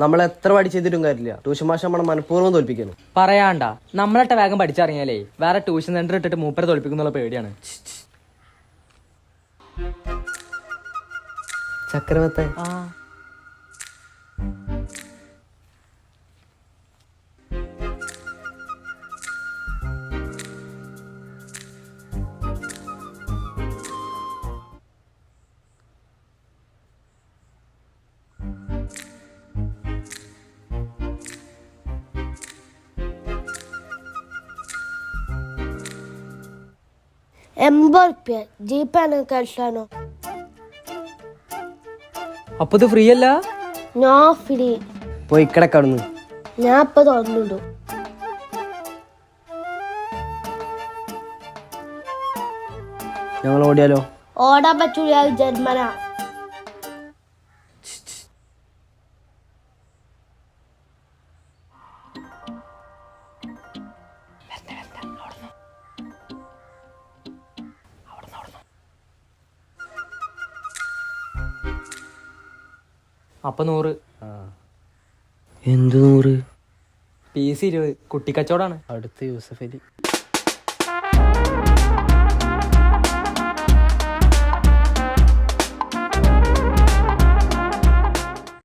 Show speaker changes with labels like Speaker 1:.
Speaker 1: നമ്മൾ എത്ര പഠിച്ചെത്തിട്ടും കാര്യമില്ല. ട്യൂഷൻ മാഷ് നമ്മളെ മനഃപൂർവ്വം തോൽപ്പിക്കണം.
Speaker 2: പറയാണ്ട നമ്മളെട്ട വേഗം പഠിച്ചിറങ്ങിയാലേ വേറെ ട്യൂഷൻ സെന്റർ ഇട്ടിട്ട് മൂപ്പരെ തോൽപ്പിക്കുന്നുള്ള പേടിയാണ്.
Speaker 1: ചക്രവത്തെ
Speaker 2: ആ
Speaker 3: ₹80 ജീപ്പാണ് കഴിച്ചാനോ?
Speaker 2: അപ്പൊ ഇത് ഫ്രീ അല്ല?
Speaker 3: ഞാൻ ഫ്രീ.
Speaker 1: പോയി കിടക്കടന്ന്.
Speaker 3: ഞാൻ ഇപ്പൊ തുറന്നിട്ടു.
Speaker 1: ഞങ്ങൾ ഓടിയാലോ?
Speaker 3: ഓടാൻ പറ്റൂല, ജന്മന.
Speaker 2: അപ്പൊ 100.
Speaker 1: എന്ത് 100?
Speaker 2: പീസ് 20. കുട്ടിക്കച്ചവടാണ്.
Speaker 1: അടുത്ത യൂസഫ് അലി.